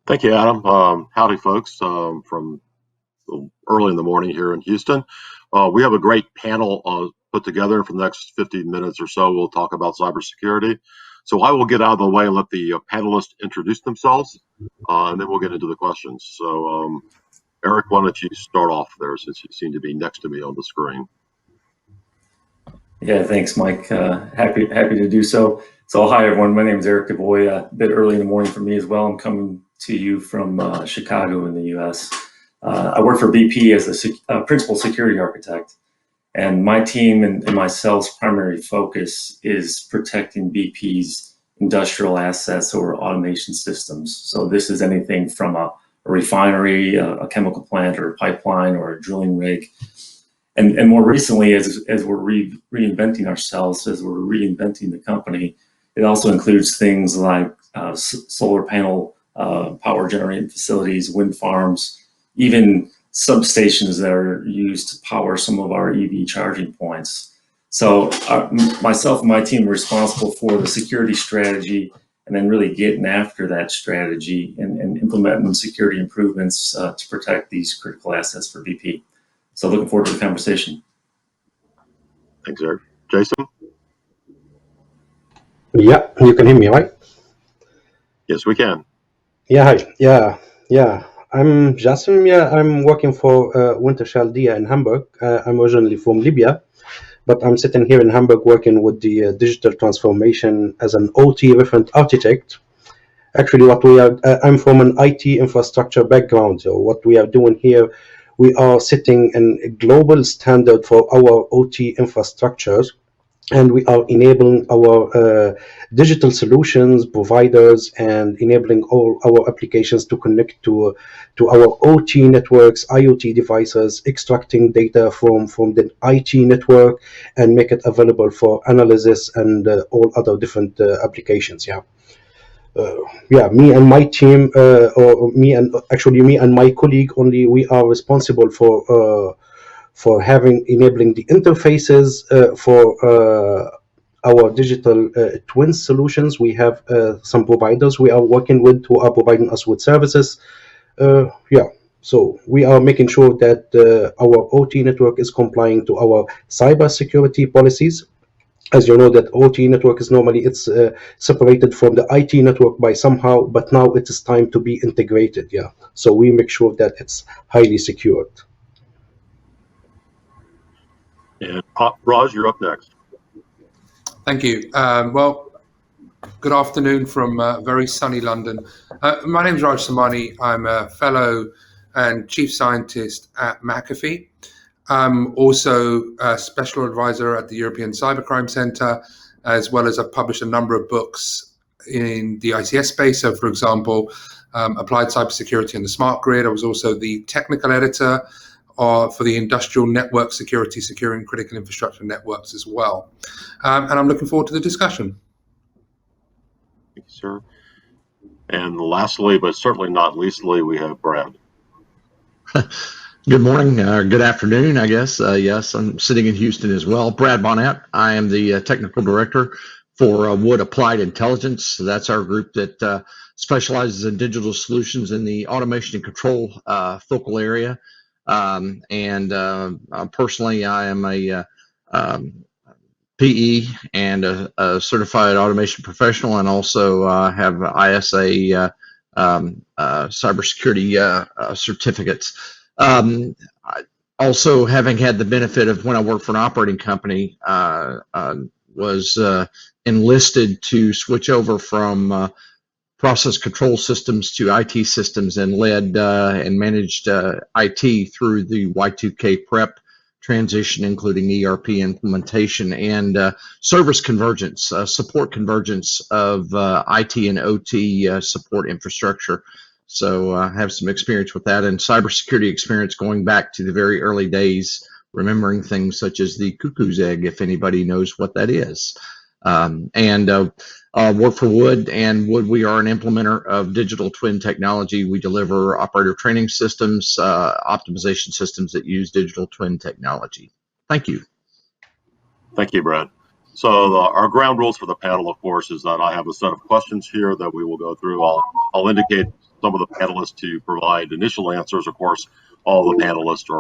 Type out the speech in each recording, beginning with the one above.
Thank you, Adam. Howdy, folks, from early in the morning here in Houston. We have a great panel put together. For the next 15 minutes or so, we'll talk about cybersecurity. So I will get out of the way and let the panelists introduce themselves, and then we'll get into the questions. So, Eric, why don't you start off there, since you seem to be next to me on the screen. Yeah, thanks, Mike. Happy to do so. So, hi, everyone. My name is Eric Devoy. A bit early in the morning for me as well. I'm coming to you from Chicago in the U.S. I work for BP as a principal security architect, and my team and myself's primary focus is protecting BP's industrial assets or automation systems. So this is anything from a refinery, a chemical plant, or a pipeline, or a drilling rig. And more recently, as we're reinventing ourselves, as we're reinventing the company, it also includes things like solar panel power generating facilities, wind farms, even substations that are used to power some of our EV charging points. So myself and my team are responsible for the security strategy, and then really getting after that strategy and implementing security improvements to protect these critical assets for BP. So looking forward to the conversation. Thanks, Eric. Jasem? Yeah, you can hear me, right? Yes, we can. Yeah, hi. Yeah. I'm Jasem. Yeah, I'm working for Wintersall Dea in Hamburg. I'm originally from Libya, but I'm sitting here in Hamburg working with the digital transformation as an OT referent architect. Actually, I'm from an IT infrastructure background. So what we are doing here, we are setting a global standard for our OT infrastructures, and we are enabling our digital solutions providers and enabling all our applications to connect to our OT networks, IoT devices, extracting data from the IT network and make it available for analysis and all other different applications. Me and my team, me and my colleague only, we are responsible for enabling the interfaces for our digital twin solutions. We have some providers we are working with who are providing us with services. So we are making sure that our OT network is complying to our cybersecurity policies. As you know, that OT network is normally separated from the IT network by somehow, but now it is time to be integrated. So we make sure that it's highly secured. And Raj, you're up next. Thank you. Well, good afternoon from very sunny London. My name is Raj Samani. I'm a fellow and chief scientist at McAfee. I'm also a special advisor at the European Cybercrime Centre, as well as I've published a number of books in the ICS space. So, for example, Applied Cybersecurity and the Smart Grid. I was also the technical editor for the industrial network security, securing critical infrastructure networks as well. And I'm looking forward to the discussion. Thank you, sir. And lastly, but certainly not leastly, we have Brad. Good morning, good afternoon, I guess. Yes, I'm sitting in Houston as well. Brad Bonnette. I am the technical director for Wood Applied Intelligence. So that's our group that specializes in digital solutions in the automation and control focal area. Personally, I am a PE and a certified automation professional, and also have ISA cybersecurity certificates. Also, having had the benefit of when I worked for an operating company, was enlisted to switch over from process control systems to IT systems, and led and managed IT through the Y2K prep transition, including ERP implementation and service convergence, support convergence of IT and OT support infrastructure. So I have some experience with that, and cybersecurity experience going back to the very early days, remembering things such as the cuckoo's egg, if anybody knows what that is. Work for Wood, and Wood, we are an implementer of digital twin technology. We deliver operator training systems, optimization systems that use digital twin technology. Thank you. Thank you, Brad. So our ground rules for the panel, of course, is that I have a set of questions here that we will go through. I'll indicate some of the panelists to provide initial answers. Of course, all the panelists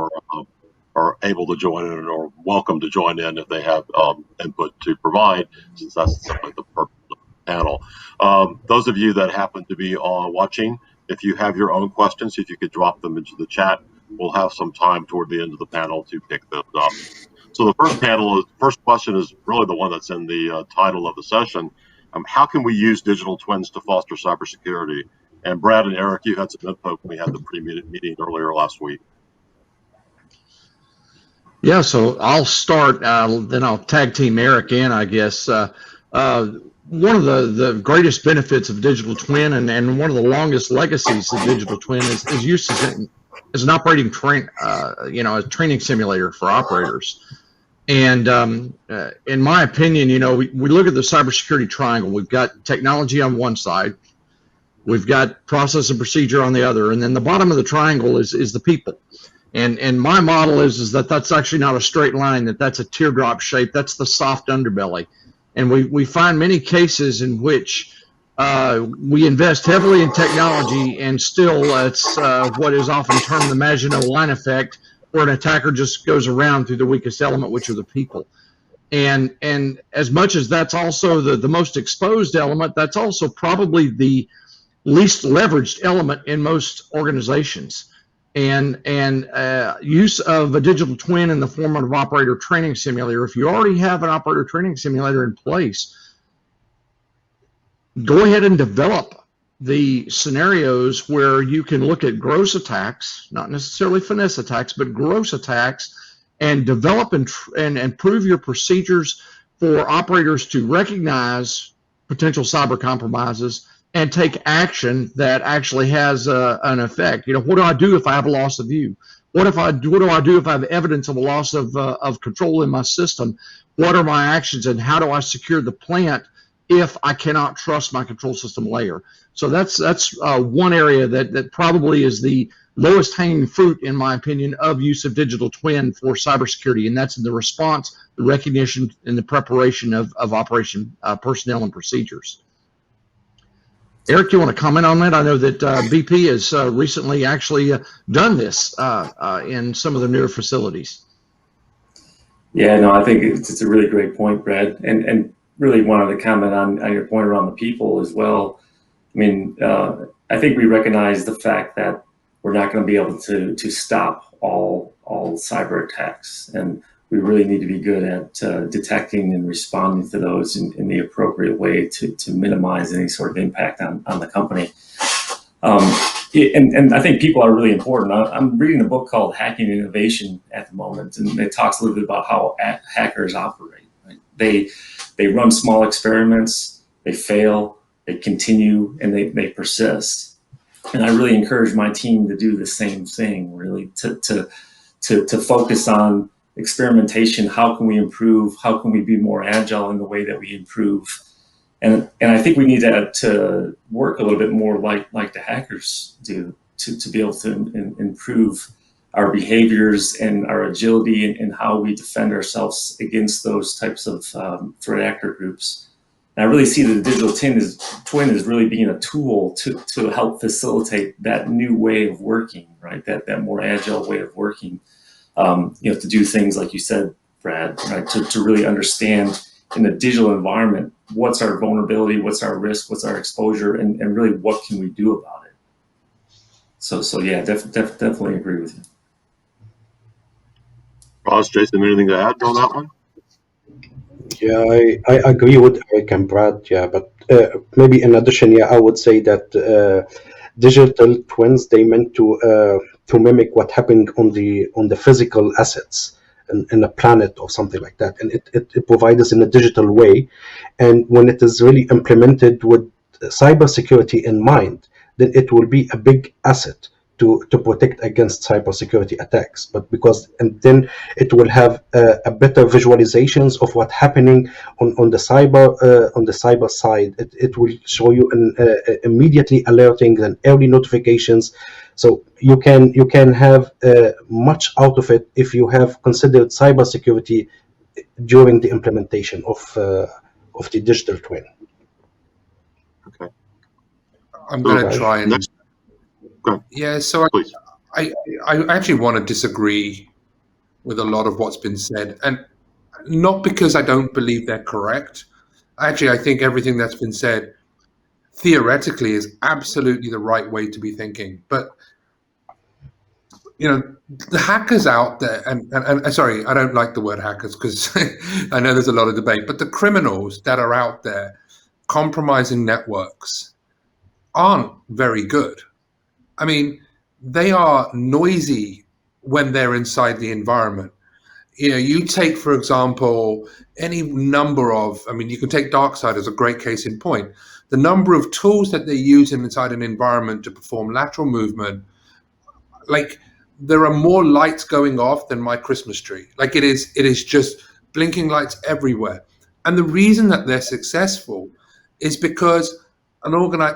are able to join in or welcome to join in if they have input to provide, since that's simply the purpose of the panel. Those of you that happen to be watching, if you have your own questions, if you could drop them into the chat, we'll have some time toward the end of the panel to pick those up. So the first question is really the one that's in the title of the session. How can we use digital twins to foster cybersecurity? And Brad and Eric, you had some info when we had the pre-meeting earlier last week. Yeah, so I'll start, then I'll tag team Eric in, I guess. One of the greatest benefits of digital twin and one of the longest legacies of digital twin is use as an operating a training simulator for operators. And in my opinion, we look at the cybersecurity triangle. We've got technology on one side, we've got process and procedure on the other, and then the bottom of the triangle is the people. And my model is that that's actually not a straight line, that's a teardrop shape. That's the soft underbelly. And we find many cases in which we invest heavily in technology, and still it's what is often termed the Maginot Line effect, where an attacker just goes around through the weakest element, which are the people. And as much as that's also the most exposed element, that's also probably the least leveraged element in most organizations. And use of a digital twin in the form of an operator training simulator. If you already have an operator training simulator in place, go ahead and develop the scenarios where you can look at gross attacks, not necessarily finesse attacks, but gross attacks, and develop and improve your procedures for operators to recognize potential cyber compromises and take action that actually has an effect. What do I do if I have a loss of view? What do I do if I have evidence of a loss of control in my system? What are my actions, and how do I secure the plant if I cannot trust my control system layer? So that's one area that probably is the lowest hanging fruit, in my opinion, of use of digital twin for cybersecurity, and that's in the response, the recognition, and the preparation of operation personnel and procedures. Eric, you want to comment on that? I know that BP has recently actually done this in some of the newer facilities. Yeah, no, I think it's a really great point, Brad, and really wanted to comment on your point around the people as well. I mean, I think we recognize the fact that we're not going to be able to stop all cyber attacks, and we really need to be good at detecting and responding to those in the appropriate way to minimize any sort of impact on the company. And I think people are really important. I'm reading a book called Hacking Innovation at the moment, and it talks a little bit about how hackers operate. Right? They run small experiments, they fail, they continue, and they persist. And I really encourage my team to do the same thing, really, to focus on experimentation. How can we improve? How can we be more agile in the way that we improve? And I think we need to work a little bit more like the hackers do to be able to improve our behaviors and our agility and how we defend ourselves against those types of threat actor groups. And I really see the digital twin as really being a tool to help facilitate that new way of working, right? That more agile way of working. To do things like you said, Brad, right? To really understand in the digital environment, what's our vulnerability, what's our risk, what's our exposure, and really what can we do about it? So yeah, definitely agree with you. Ross, Jason, anything to add on that one? Yeah, I agree with Eric and Brad. Yeah, but maybe in addition, I would say that digital twins, they meant to mimic what happened on the physical assets in a planet or something like that, and it provides us in a digital way. And when it is really implemented with cybersecurity in mind, then it will be a big asset to protect against cybersecurity attacks. And then it will have a better visualizations of what's happening on the cyber side. It will show you immediately alerting and early notifications. So you can have much out of it if you have considered cybersecurity during the implementation of the digital twin. Okay. I'm going to try and Yeah, so Please. I actually want to disagree with a lot of what's been said, and not because I don't believe they're correct. Actually, I think everything that's been said theoretically is absolutely the right way to be thinking. But the hackers out there, and sorry, I don't like the word hackers because I know there's a lot of debate, but the criminals that are out there compromising networks aren't very good. I mean, they are noisy when they're inside the environment. You take, for example, any number of, you can take DarkSide as a great case in point. The number of tools that they use inside an environment to perform lateral movement, like there are more lights going off than my Christmas tree. Like it is just blinking lights everywhere. And the reason that they're successful is because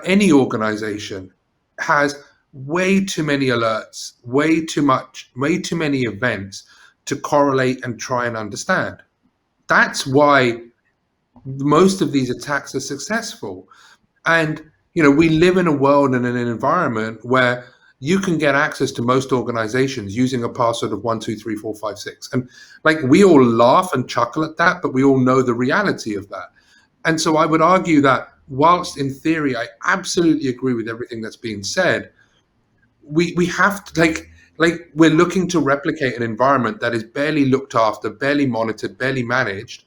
any organization has way too many alerts, way too many events to correlate and try and understand. That's why most of these attacks are successful. And, we live in a world and in an environment where you can get access to most organizations using a password of 1, 2, 3, 4, 5, 6. And we all laugh and chuckle at that, but we all know the reality of that. And so I would argue that whilst in theory, I absolutely agree with everything that's being said, we have to we're looking to replicate an environment that is barely looked after, barely monitored, barely managed,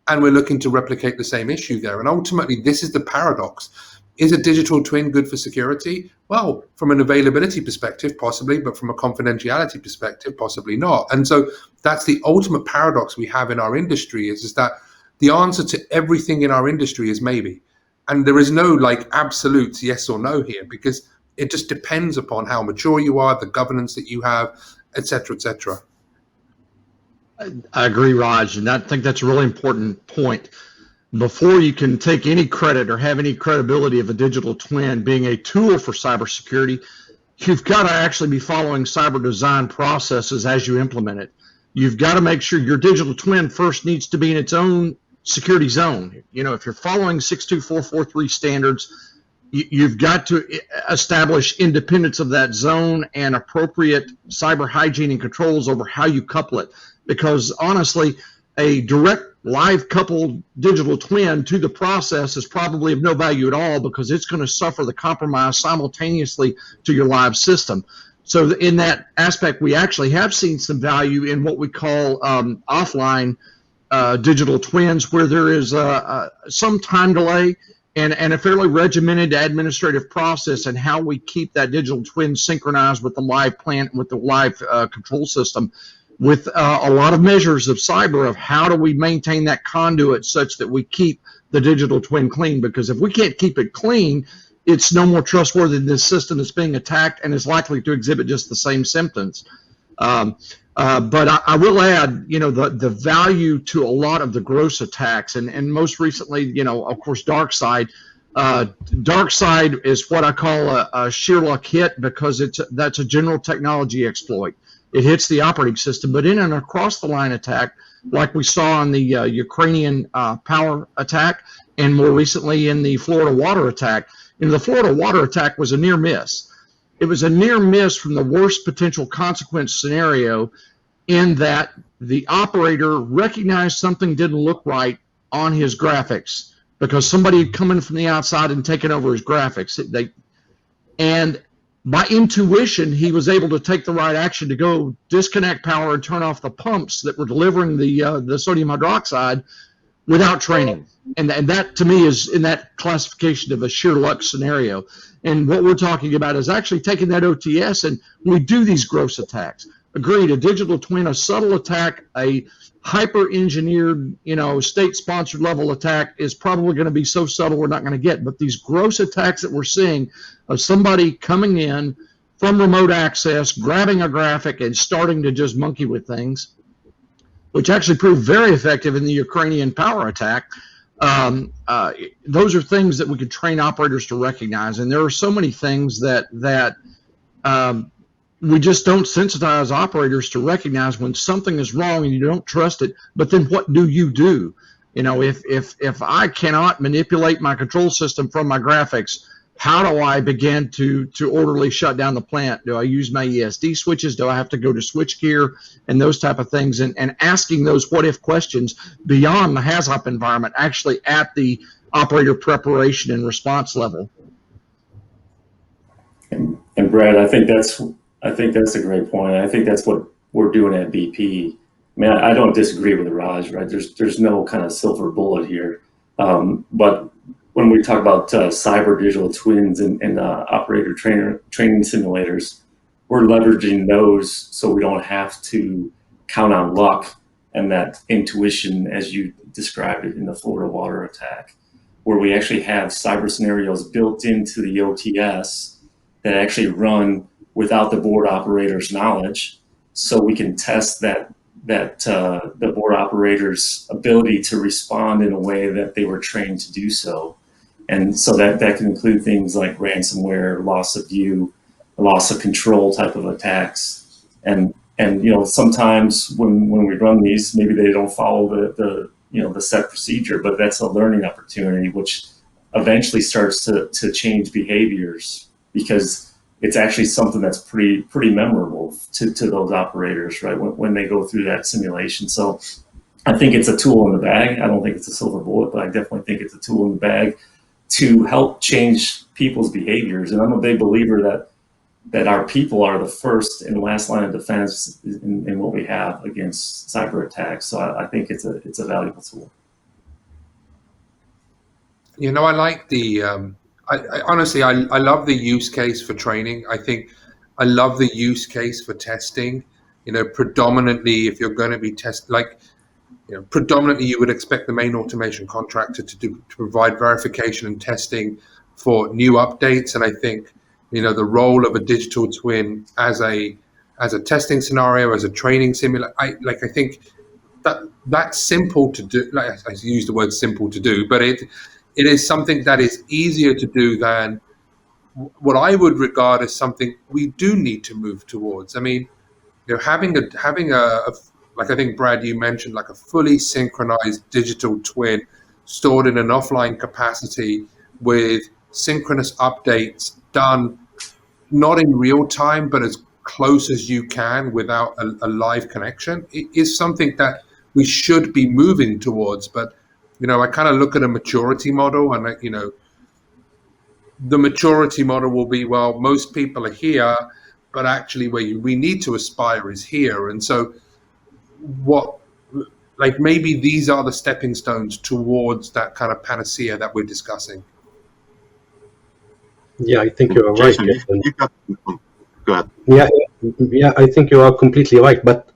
and we're looking to replicate the same issue there. And ultimately, this is the paradox. Is a digital twin good for security? Well, from an availability perspective, possibly, but from a confidentiality perspective, possibly not. And so that's the ultimate paradox we have in our industry is that the answer to everything in our industry is maybe. And there is no absolute yes or no here, because it just depends upon how mature you are, the governance that you have, et cetera, et cetera. I agree, Raj, and I think that's a really important point. Before you can take any credit or have any credibility of a digital twin being a tool for cybersecurity, you've got to actually be following cyber design processes as you implement it. You've got to make sure your digital twin first needs to be in its own security zone. If you're following 62443 standards, you've got to establish independence of that zone and appropriate cyber hygiene and controls over how you couple it. Because honestly, a direct live coupled digital twin to the process is probably of no value at all, because it's going to suffer the compromise simultaneously to your live system. So in that aspect, we actually have seen some value in what we call offline digital twins, where there is some time delay and a fairly regimented administrative process and how we keep that digital twin synchronized with the live plant, with the live control system, with a lot of measures of cyber of how do we maintain that conduit such that we keep the digital twin clean. Because if we can't keep it clean, it's no more trustworthy than this system that's being attacked and is likely to exhibit just the same symptoms. But I will add, the value to a lot of the gross attacks, and most recently, of course, DarkSide. DarkSide is what I call a sheer luck hit, because that's a general technology exploit. It hits the operating system, but in an across-the-line attack, like we saw in the Ukrainian power attack, and more recently in the Florida water attack. The Florida water attack was a near miss. It was a near miss from the worst potential consequence scenario, in that the operator recognized something didn't look right on his graphics because somebody had come in from the outside and taken over his graphics. And by intuition, he was able to take the right action to go disconnect power and turn off the pumps that were delivering the sodium hydroxide without training. And that, to me, is in that classification of a sheer luck scenario. And what we're talking about is actually taking that OTS, and we do these gross attacks. Agreed, a digital twin, a subtle attack, a hyper-engineered, state-sponsored level attack is probably going to be so subtle we're not going to get. But these gross attacks that we're seeing of somebody coming in from remote access, grabbing a graphic and starting to just monkey with things, which actually proved very effective in the Ukrainian power attack, those are things that we could train operators to recognize. And there are so many things that we just don't sensitize operators to recognize when something is wrong and you don't trust it. But then what do? If I cannot manipulate my control system from my graphics, how do I begin to orderly shut down the plant? Do I use my ESD switches? Do I have to go to switchgear and those type of things? And asking those what if questions beyond the HAZOP environment, actually at the operator preparation and response level. And Brad, I think that's a great point. I think that's what we're doing at BP. I mean, I don't disagree with Raj, right? There's no kind of silver bullet here. But when we talk about cyber digital twins and operator training simulators, we're leveraging those so we don't have to count on luck and that intuition, as you described it in the Florida water attack, where we actually have cyber scenarios built into the OTS that actually run without the board operator's knowledge, so we can test that the board operator's ability to respond in a way that they were trained to do so. And so that can include things like ransomware, loss of view, loss of control type of attacks. And sometimes when we run these, maybe they don't follow the set procedure, but that's a learning opportunity, which eventually starts to change behaviors, because it's actually something that's pretty memorable to those operators, right, when they go through that simulation. So I think it's a tool in the bag. I don't think it's a silver bullet, but I definitely think it's a tool in the bag to help change people's behaviors. And I'm a big believer that our people are the first and last line of defense in what we have against cyber attacks. So I think it's a valuable tool. I like the I honestly, I love the use case for training. I love the use case for testing. Predominantly, if you're going to be predominantly you would expect the main automation contractor to provide verification and testing for new updates. And I think, the role of a digital twin as a testing scenario, as a training simulator, I think that's simple to do. Like, I use the word simple to do, but it is something that is easier to do than what I would regard as something we do need to move towards. I mean, having a like I think, Brad, you mentioned, like a fully synchronized digital twin stored in an offline capacity with synchronous updates done not in real time, but as close as you can without a live connection. It is something that we should be moving towards. But I kind of look at a maturity model, and the maturity model will be, well, most people are here, but actually where we need to aspire is here. And so maybe these are the stepping stones towards that kind of panacea that we're discussing. Yeah, I think you are right. Go ahead. Yeah, I think you are completely right. But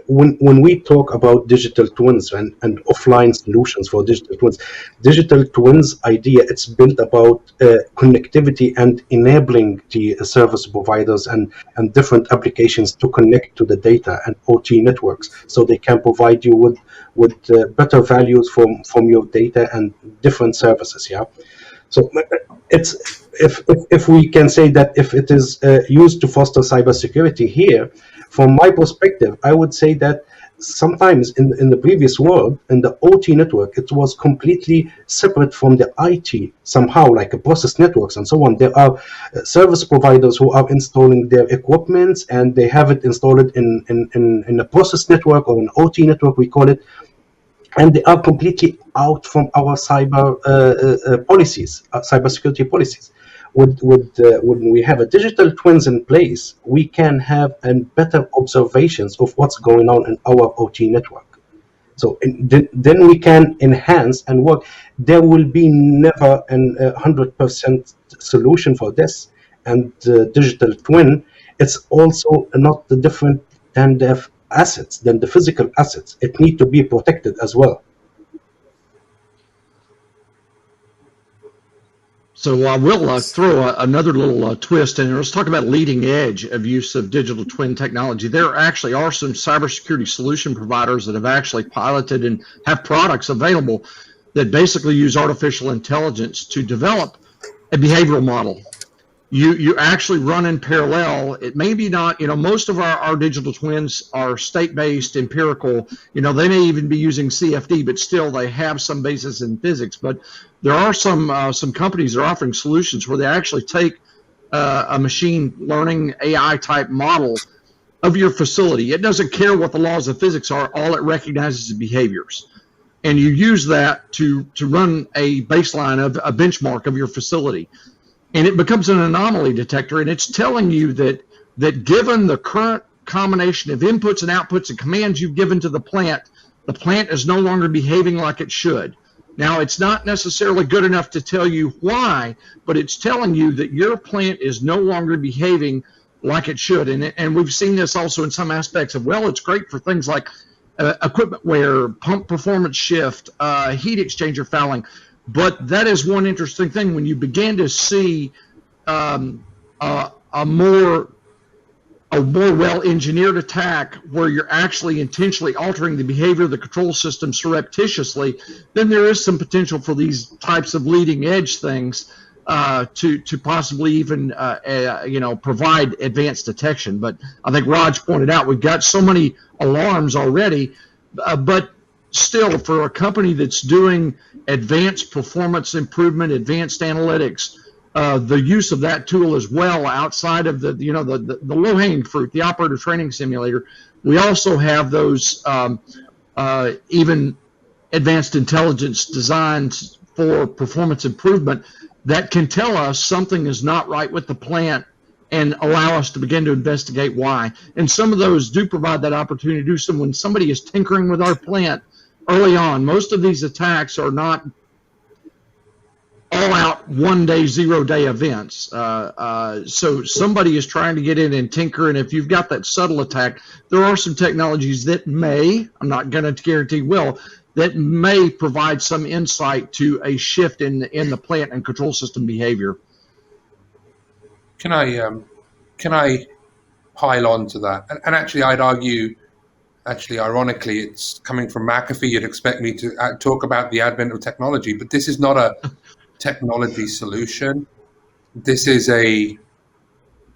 when we talk about digital twins and offline solutions for digital twins idea, it's built about connectivity and enabling the service providers and different applications to connect to the data and OT networks, so they can provide you with better values from your data and different services. Yeah. So it's if we can say that if it is used to foster cybersecurity here, from my perspective, I would say that sometimes in the previous world, in the OT network, it was completely separate from the IT somehow, like a process networks and so on. There are service providers who are installing their equipment, and they have it installed in a process network or an OT network, we call it. And they are completely out from our cybersecurity policies. When we have a digital twins in place, we can have better observations of what's going on in our OT network. So then we can enhance and work. There will be never 100% solution for this. And the digital twin, it's also not different than the physical assets. It needs to be protected as well. So I will throw another little twist in. Let's talk about leading edge of use of digital twin technology. There actually are some cybersecurity solution providers that have actually piloted and have products available that basically use artificial intelligence to develop a behavioral model you actually run in parallel. It may be not, most of our digital twins are state-based, empirical. They may even be using CFD, but still they have some basis in physics. But there are some companies that are offering solutions where they actually take a machine learning AI type model of your facility. It doesn't care what the laws of physics are. All it recognizes is behaviors. And you use that to run a baseline of a benchmark of your facility. And it becomes an anomaly detector, and it's telling you that given the current combination of inputs and outputs and commands you've given to the plant is no longer behaving like it should. Now, it's not necessarily good enough to tell you why, but it's telling you that your plant is no longer behaving like it should. And we've seen this also in some aspects of, it's great for things like equipment wear, pump performance shift, heat exchanger fouling. But that is one interesting thing when you begin to see a more well-engineered attack where you're actually intentionally altering the behavior of the control system surreptitiously, then there is some potential for these types of leading-edge things to possibly even provide advanced detection. But I think Raj pointed out we've got so many alarms already, but still, for a company that's doing advanced performance improvement, advanced analytics, the use of that tool as well outside of the low-hanging fruit, the operator training simulator. We also have those even advanced intelligence designs for performance improvement that can tell us something is not right with the plant and allow us to begin to investigate why. And some of those do provide that opportunity to do so when somebody is tinkering with our plant early on. Most of these attacks are not all-out 1-day, 0-day events. So somebody is trying to get in and tinker, and if you've got that subtle attack, there are some technologies that may, I'm not going to guarantee will, that may provide some insight to a shift in the plant and control system behavior. Can I pile on to that? And actually, I'd argue, ironically, it's coming from McAfee. You'd expect me to talk about the advent of technology, but this is not a technology solution. This is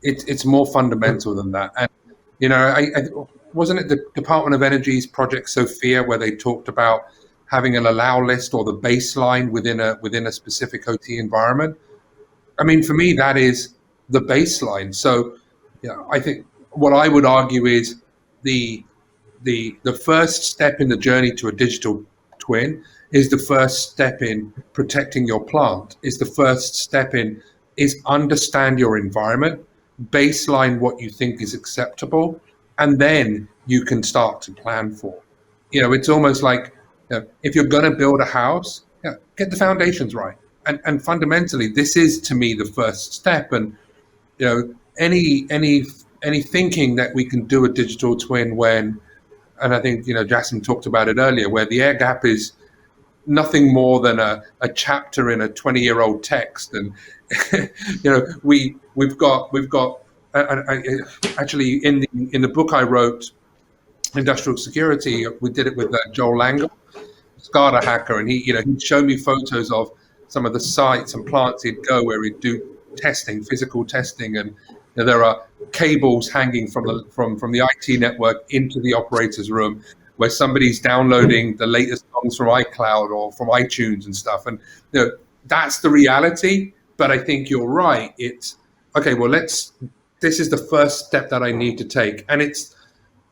it's more fundamental than that. And I wasn't it the Department of Energy's Project Sophia where they talked about having an allow list or the baseline within a specific OT environment? I mean, for me, that is the baseline. So, I think what I would argue is the first step in the journey to a digital twin is the first step in protecting your plant, is the first step in understand your environment, baseline what you think is acceptable, and then you can start to plan for. It's almost like if you're going to build a house, get the foundations right. And fundamentally, this is to me the first step. And any thinking that we can do a digital twin when, and I think Jasem talked about it earlier, where the air gap is nothing more than a chapter in a 20-year-old text, and we've got actually in the book I wrote, Industrial Security, we did it with Joel Langle, SCADA hacker, and he'd show me photos of some of the sites and plants he'd go where he'd do testing, physical testing, and there are cables hanging from the IT network into the operator's room where somebody's downloading the latest songs from iCloud or from iTunes and stuff. And that's the reality. But I think you're right. It's okay. Well, this is the first step that I need to take. And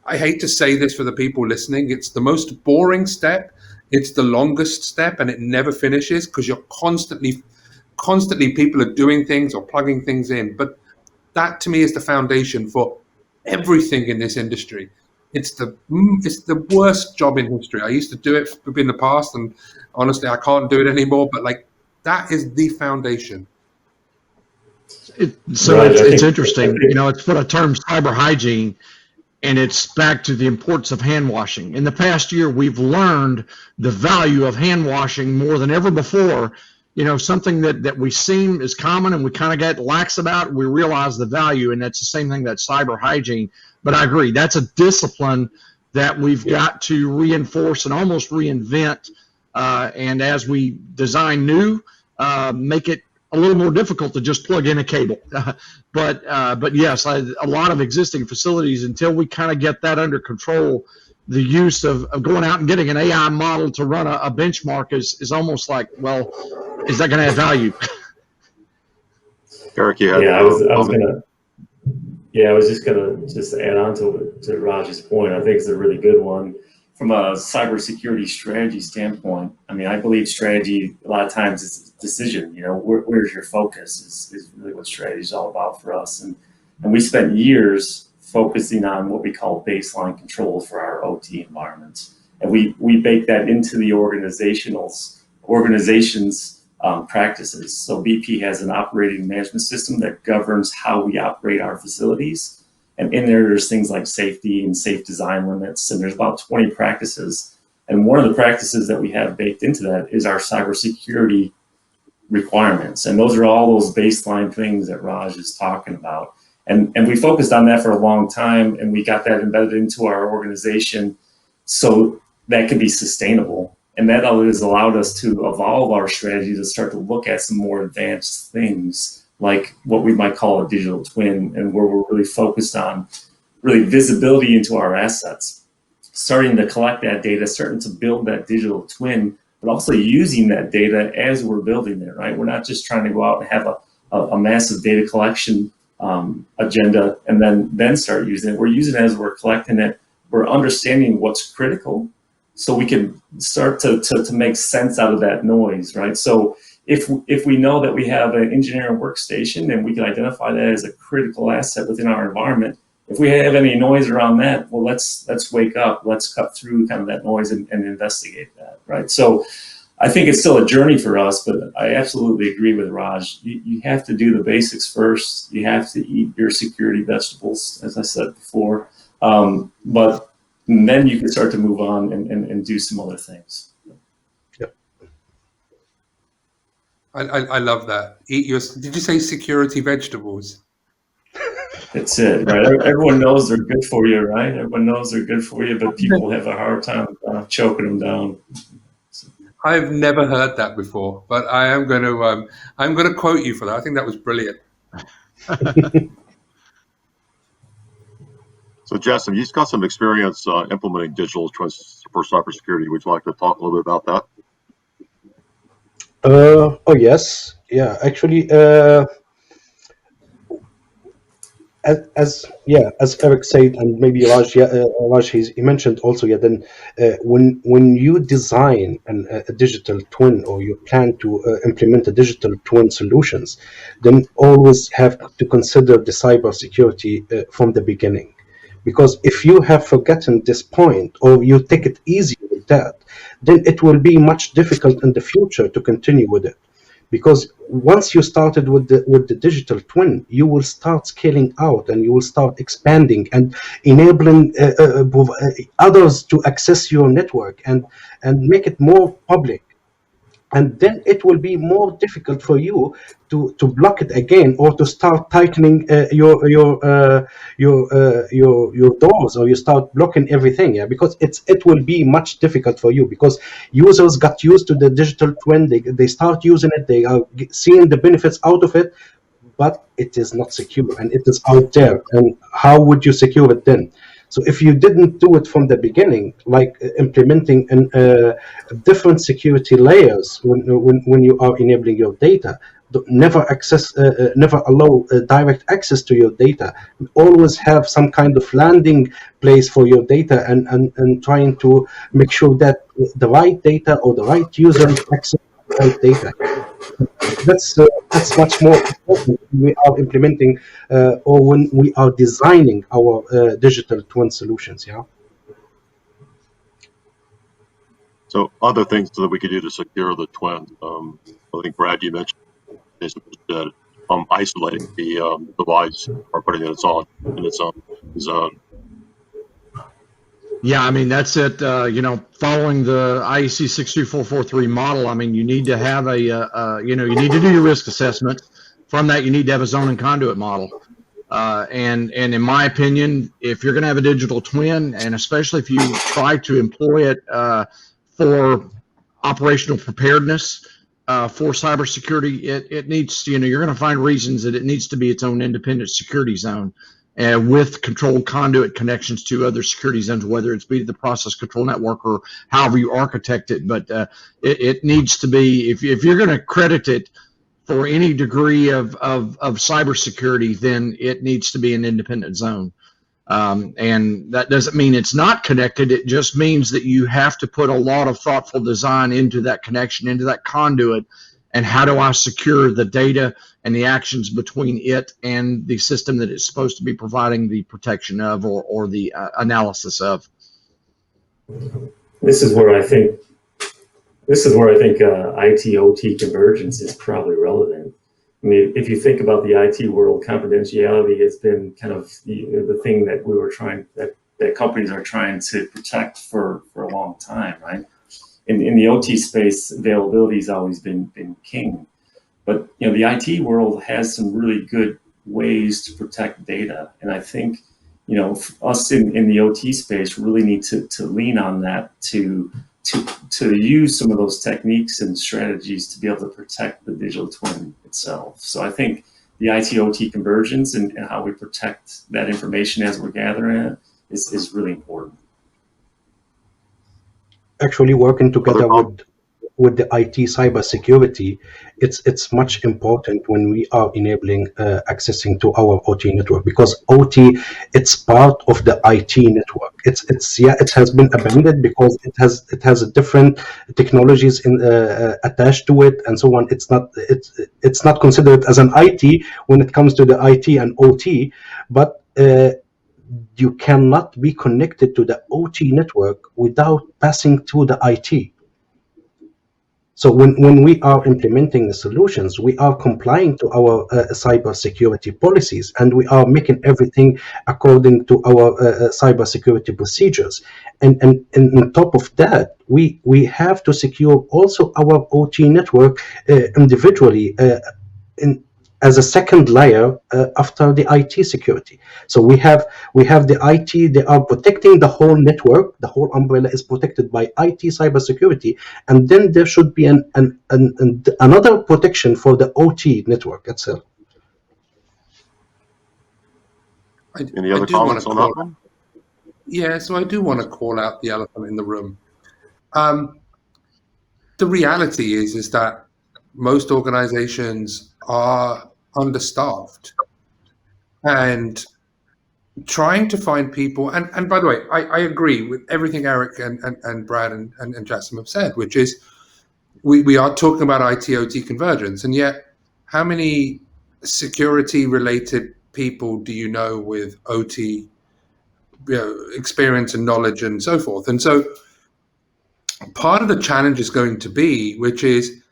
I hate to say this for the people listening, it's the most boring step. It's the longest step, and it never finishes because you're constantly people are doing things or plugging things in. But that to me is the foundation for everything in this industry. It's the worst job in history. I used to do it in the past, and honestly, I can't do it anymore. But that is the foundation. It's interesting. It's put a term cyber hygiene, and it's back to the importance of hand washing. In the past year, we've learned the value of hand washing more than ever before. Something that we seem is common and we kind of get lax about, we realize the value, and that's the same thing that cyber hygiene. But I agree, that's a discipline that we've got to reinforce and almost reinvent. And as we design new, make it a little more difficult to just plug in a cable. But yes, a lot of existing facilities, until we kind of get that under control, the use of going out and getting an AI model to run a benchmark is almost like, well, is that going to add value? Eric, you had Yeah, I was just gonna add on to Raj's point. I think it's a really good one from a cybersecurity strategy standpoint. I mean, I believe strategy a lot of times is a decision. You know, where's your focus is really what strategy is all about for us. And we spent years focusing on what we call baseline control for our OT environments, and we bake that into the organization's practices. So BP has an operating management system that governs how we operate our facilities. And in there's things like safety and safe design limits, and there's about 20 practices. And one of the practices that we have baked into that is our cybersecurity requirements. And those are all those baseline things that Raj is talking about. And we focused on that for a long time, and we got that embedded into our organization so that could be sustainable. And that has allowed us to evolve our strategy to start to look at some more advanced things, like what we might call a digital twin, and where we're really focused on really visibility into our assets, starting to collect that data, starting to build that digital twin, but also using that data as we're building it, right? We're not just trying to go out and have a massive data collection agenda and then start using it. We're using it as we're collecting it. We're understanding what's critical, so we can start to make sense out of that noise, right? So if we know that we have an engineering workstation and we can identify that as a critical asset within our environment, if we have any noise around that, well, let's wake up, let's cut through kind of that noise and investigate that, right? So I think it's still a journey for us, but I absolutely agree with Raj. You have to do the basics first. You have to eat your security vegetables, as I said before. But then you can start to move on and do some other things. Yep. I love that. Did you say security vegetables? That's it, right? Everyone knows they're good for you, right? Everyone knows they're good for you, but people have a hard time choking them down. I've never heard that before, but I'm going to quote you for that. I think that was brilliant. So, Jasem, you've got some experience implementing digital twins for cybersecurity. Would you like to talk a little bit about that? Oh yes, yeah. Actually, as Eric said, and maybe Raj, he mentioned also, then when you design a digital twin, or you plan to implement a digital twin solutions, then always have to consider the cybersecurity from the beginning. Because if you have forgotten this point, or you take it easy with that, then it will be much difficult in the future to continue with it. Because once you started with the digital twin, you will start scaling out, and you will start expanding and enabling others to access your network and make it more public. And then it will be more difficult for you to block it again, or to start tightening your doors, or you start blocking everything. Yeah, because it will be much difficult for you, because users got used to the digital twin. They start using it. They are seeing the benefits out of it, but it is not secure, and it is out there. And how would you secure it then? So if you didn't do it from the beginning, like implementing different security layers when you are enabling your data, never allow direct access to your data. Always have some kind of landing place for your data, and trying to make sure that the right data or the right user access the right data. That's much more important when we are implementing or when we are designing our digital twin solutions. Yeah. So, other things that we could do to secure the twin. I think Brad, you mentioned isolating the device, or putting it in its own zone. Yeah, I mean, that's it. Following the IEC 62443 model, I mean, you need to have you need to do your risk assessment. From that, you need to have a zone and conduit model. And in my opinion, if you're going to have a digital twin, and especially if you try to employ it for operational preparedness, for cybersecurity, it needs, you're going to find reasons that it needs to be its own independent security zone, with controlled conduit connections to other security zones, whether it's be the process control network or however you architect it. But it needs to be, if you're going to credit it for any degree of cybersecurity, then it needs to be an independent zone. And that doesn't mean it's not connected. It just means that you have to put a lot of thoughtful design into that connection, into that conduit, and how do I secure the data and the actions between it and the system that it's supposed to be providing the protection of or the analysis of. This is where I think IT/OT convergence is probably relevant. I mean, if you think about the IT world, confidentiality has been kind of the thing that that companies are trying to protect for a long time, right? In the OT space, availability has always been king. But the IT world has some really good ways to protect data, and I think us in the OT space really need to lean on that to use some of those techniques and strategies to be able to protect the digital twin itself. So I think the IT/OT convergence and how we protect that information as we're gathering it is really important. Actually, working together with the IT cybersecurity, it's much important when we are enabling accessing to our OT network, because OT, it's part of the IT network. It has been abandoned because it has different technologies attached to it and so on. It's not considered as an IT when it comes to the IT and OT, but you cannot be connected to the OT network without passing through the IT. So when we are implementing the solutions, we are complying to our cybersecurity policies, and we are making everything according to our cybersecurity procedures. And on top of that, we have to secure also our OT network individually as a second layer after the IT security. So we have the IT, they are protecting the whole network, the whole umbrella is protected by IT cybersecurity, and then there should be another protection for the OT network itself. Any other comments on that one? Yeah, so I do want to call out the elephant in the room. The reality is that most organizations are understaffed, and trying to find people, and by the way, I agree with everything Eric and Brad and Jasem have said, which is we are talking about IT/OT convergence, and yet how many security related people do you know with OT experience and knowledge and so forth? And so part of the challenge is going to be, which is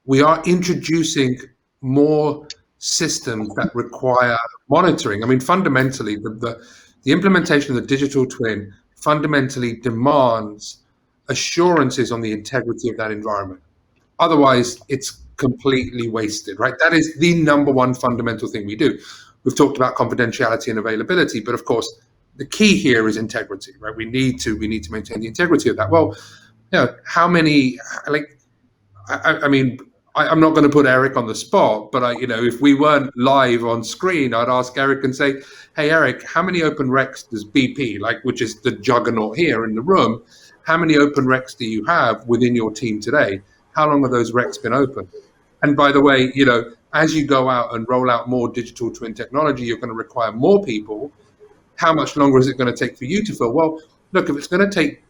we are introducing more systems that require monitoring. I mean, fundamentally, the implementation of the digital twin fundamentally demands assurances on the integrity of that environment. Otherwise, it's completely wasted, right? That is the number one fundamental thing we do. We've talked about confidentiality and availability, but of course, the key here is integrity, right? We need to maintain the integrity of that. Well, how many, I mean, I'm not going to put Eric on the spot, but if we weren't live on screen, I'd ask Eric and say, hey, Eric, how many open recs does BP, which is the juggernaut here in the room, how many open recs do you have within your team today? How long have those recs been open? And by the way, as you go out and roll out more digital twin technology, you're going to require more people. How much longer is it going to take for you to fill? Well, look, if it's going to take,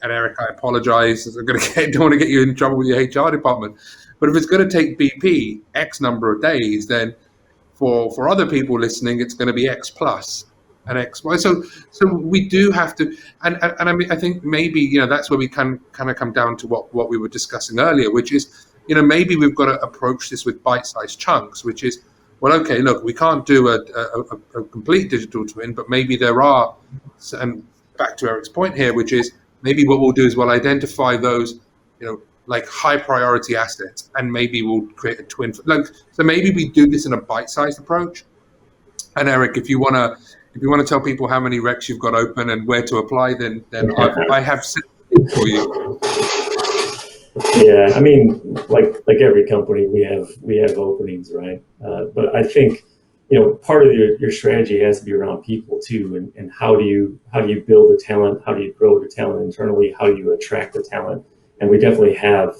and Eric, I apologize, don't want to get you in trouble with your HR department, but if it's going to take BP X number of days, then for other people listening, it's going to be X plus and X, Y. So we do have to, and I mean, I think maybe, that's where we can kind of come down to what we were discussing earlier, which is, maybe we've got to approach this with bite-sized chunks, which is, well, okay, look, we can't do a complete digital twin, but maybe there are, and back to Eric's point here, which is maybe what we'll do is we'll identify those, high priority assets, and maybe we'll create a twin. So maybe we do this in a bite-sized approach. And Eric, if you want to tell people how many recs you've got open and where to apply, then I have something for you. Yeah, I mean, like every company, we have openings, right? But I think, part of your strategy has to be around people too, and how do you build the talent? How do you grow the talent internally? How do you attract the talent? And we definitely have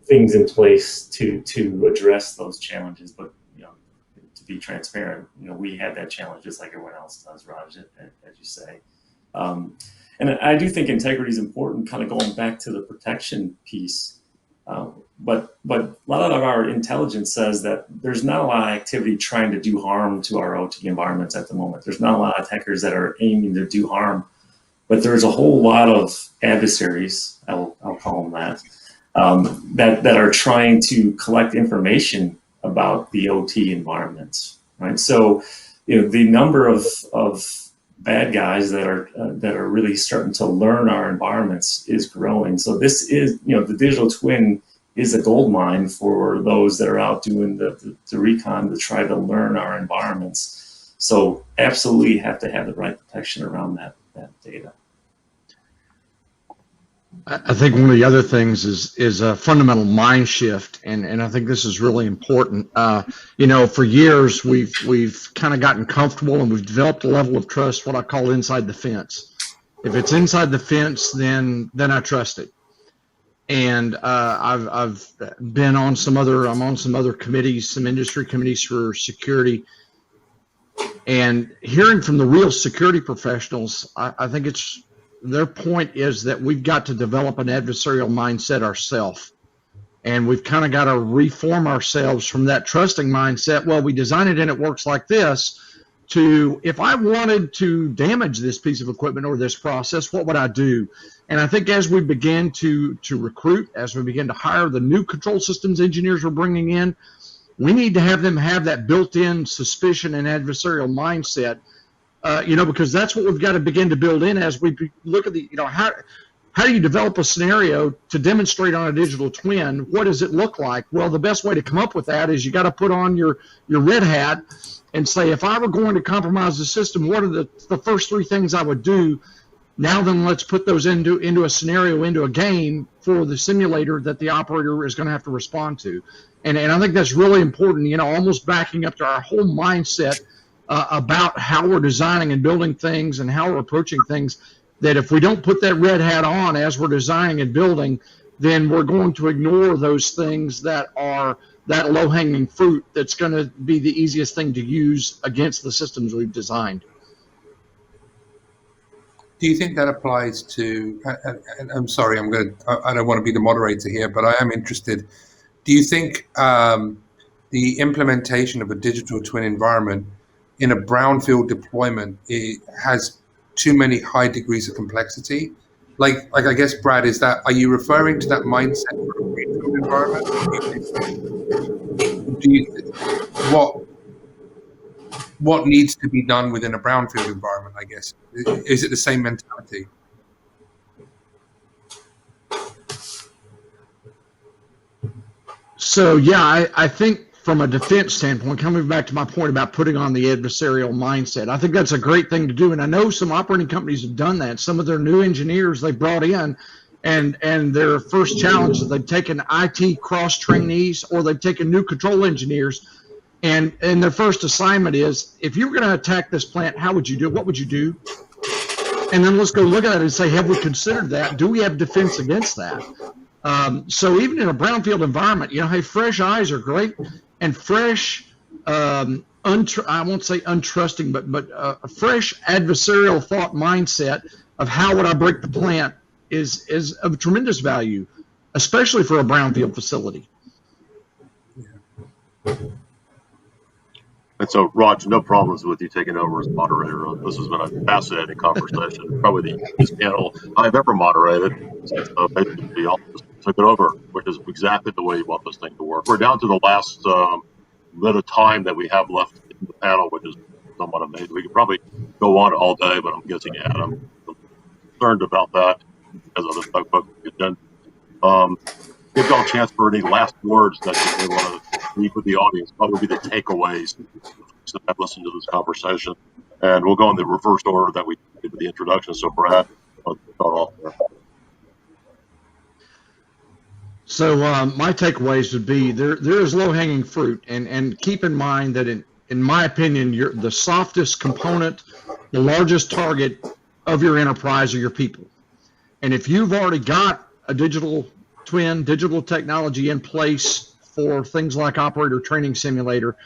things in place to address those challenges. But to be transparent, we have that challenge just like everyone else does, Raj, as you say. And I do think integrity is important, kind of going back to the protection piece. But a lot of our intelligence says that there's not a lot of activity trying to do harm to our OT environments at the moment. There's not a lot of attackers that are aiming to do harm, but there's a whole lot of adversaries, I'll call them that, that are trying to collect information about the OT environments, right? So, the number of bad guys that are really starting to learn our environments is growing. So this is, the digital twin is a gold mine for those that are out doing the recon to try to learn our environments. So absolutely have to have the right protection around that data. I think one of the other things is a fundamental mind shift, and I think this is really important. For years we've kind of gotten comfortable and we've developed a level of trust, what I call inside the fence. If it's inside the fence, then I trust it. And I've been on I'm on some other committees, some industry committees for security, and hearing from the real security professionals, I think their point is that we've got to develop an adversarial mindset ourselves. And we've kind of got to reform ourselves from that trusting mindset. Well, we design it and it works like this, to if I wanted to damage this piece of equipment or this process, what would I do? And I think as we begin to recruit, as we begin to hire the new control systems engineers we're bringing in, we need to have them have that built-in suspicion and adversarial mindset. Because that's what we've got to begin to build in as we look at the, how do you develop a scenario to demonstrate on a digital twin? What does it look like? Well, the best way to come up with that is you got to put on your red hat and say, if I were going to compromise the system, what are the first three things I would do? Now then, let's put those into a scenario, into a game for the simulator that the operator is going to have to respond to. And I think that's really important, almost backing up to our whole mindset about how we're designing and building things and how we're approaching things, that if we don't put that red hat on as we're designing and building, then we're going to ignore those things that are that low-hanging fruit that's going to be the easiest thing to use against the systems we've designed. Do you think that applies to, and I'm sorry, I don't want to be the moderator here, but I am interested. Do you think the implementation of a digital twin environment in a brownfield deployment, it has too many high degrees of complexity? Like I guess, Brad, are you referring to that mindset for a greenfield environment? What needs to be done within a brownfield environment, I guess? Is it the same mentality? So yeah, I think from a defense standpoint, coming back to my point about putting on the adversarial mindset, I think that's a great thing to do. And I know some operating companies have done that. Some of their new engineers they brought in, and their first challenge is they've taken IT cross trainees or they've taken new control engineers, and their first assignment is, if you were going to attack this plant, how would you do it? What would you do? And then let's go look at it and say, have we considered that? Do we have defense against that? So even in a brownfield environment, hey, fresh eyes are great, and fresh, I won't say untrusting, but a fresh adversarial thought mindset of how would I break the plant is of tremendous value, especially for a brownfield facility. And so, Raj, no problems with you taking over as moderator. This has been a fascinating conversation, probably the easiest panel I've ever moderated. So basically, I'll just took it over, which is exactly the way you want this thing to work. We're down to the last bit of time that we have left in the panel, which is somewhat amazing. We could probably go on all day, but I'm guessing Adam is concerned about that as other folks get done. Give y'all a chance for any last words that you may want to leave with the audience. What would be the takeaways that I've listened to this conversation? And we'll go in the reverse order that we did with the introduction. So, Brad, let's start off there. So my takeaways would be there is low-hanging fruit, and keep in mind that in my opinion, the softest component, the largest target of your enterprise are your people. And if you've already got a digital twin, digital technology in place for things like operator training simulator,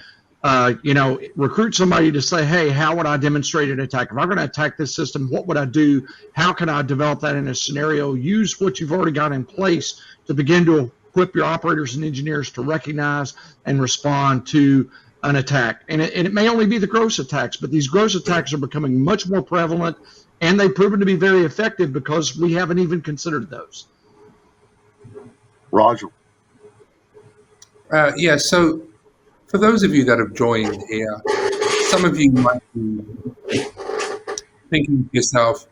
recruit somebody to say, hey, how would I demonstrate an attack? If I'm going to attack this system, what would I do? How can I develop that in a scenario? Use what you've already got in place to begin to equip your operators and engineers to recognize and respond to an attack. And it may only be the gross attacks, but these gross attacks are becoming much more prevalent, and they've proven to be very effective because we haven't even considered those. Roger. Yeah, so for those of you that have joined here, some of you might be thinking to yourself,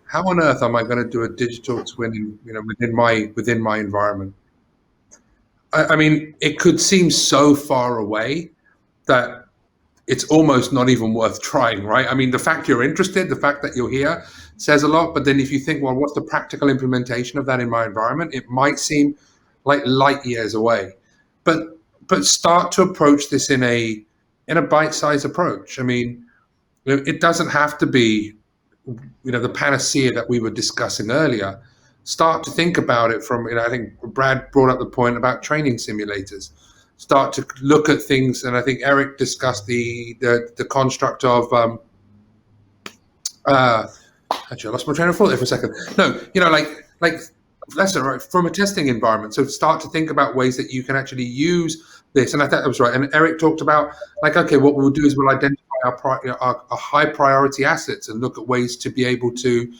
how on earth am I going to do a digital twin, within my environment? I mean, it could seem so far away that it's almost not even worth trying, right? I mean, the fact you're interested, the fact that you're here says a lot. But then if you think, well, what's the practical implementation of that in my environment? It might seem like light years away. But start to approach this in a bite-sized approach. I mean, it doesn't have to be, the panacea that we were discussing earlier. Start to think about it from, I think Brad brought up the point about training simulators. Start to look at things, and I think Eric discussed the construct of actually I lost my train of thought there for a second. No, like that's all right, from a testing environment. So start to think about ways that you can actually use this, and I thought that was right. And Eric talked about, like, okay, what we'll do is we'll identify our high priority assets and look at ways to be able to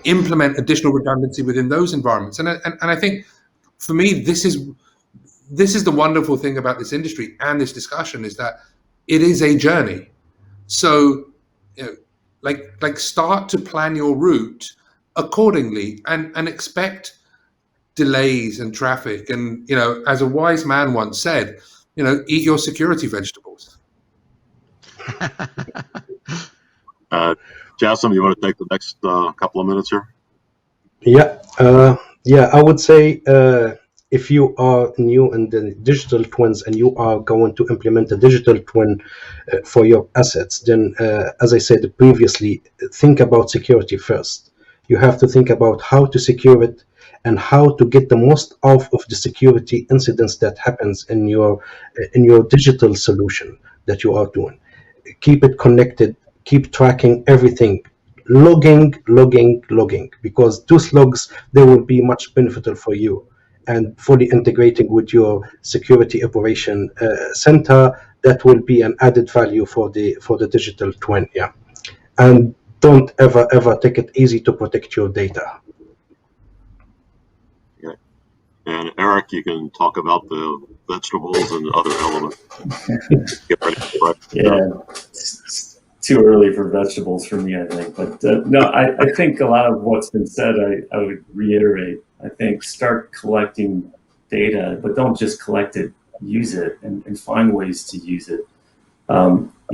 implement additional redundancy within those environments. And I think for me, this is the wonderful thing about this industry and this discussion, is that it is a journey. So, like start to plan your route accordingly, and expect delays and traffic. And, as a wise man once said, eat your security vegetables. Jasem, you want to take the next couple of minutes here? Yeah, I would say if you are new in the digital twins and you are going to implement a digital twin for your assets, then as I said previously, think about security first. You have to think about how to secure it and how to get the most out of the security incidents that happens in your digital solution that you are doing. Keep it connected, keep tracking everything, logging, because those logs, they will be much beneficial for you, and fully integrating with your security operation center, that will be an added value for the digital twin. Yeah, and don't ever take it easy to protect your data. Okay. And Eric, you can talk about the vegetables and other elements. Get ready for it. Yeah, it's too early for vegetables for me, I think. But no, I think a lot of what's been said, I would reiterate. I think start collecting data, but don't just collect it, use it, and find ways to use it.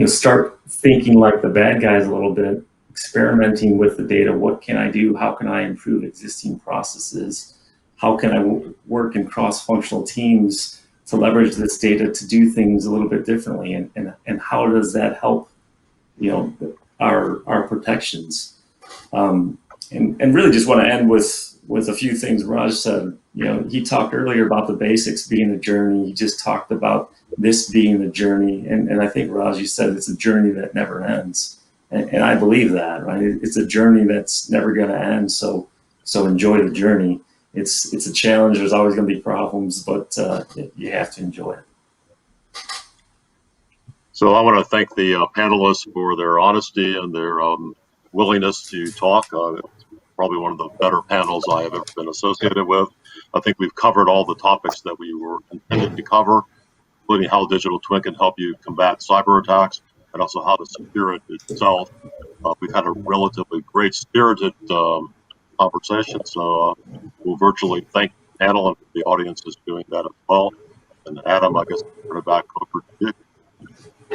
Start thinking like the bad guys a little bit, experimenting with the data. What can I do? How can I improve existing processes? How can I work in cross-functional teams to leverage this data to do things a little bit differently? And how does that help, our protections? And really just want to end with a few things Raj said. He talked earlier about the basics being a journey. He just talked about this being the journey. And I think, Raj, you said it's a journey that never ends. And I believe that, right? It's a journey that's never going to end. So enjoy the journey. It's a challenge. There's always going to be problems, but you have to enjoy it. So I want to thank the panelists for their honesty and their willingness to talk. Probably one of the better panels I have ever been associated with. I think we've covered all the topics that we were intended to cover, including how digital twin can help you combat cyber attacks, and also how to secure it itself. We've had a relatively great spirited conversation, so we'll virtually thank the panel, and the audience is doing that as well. And Adam, I guess I'll turn it back over to you.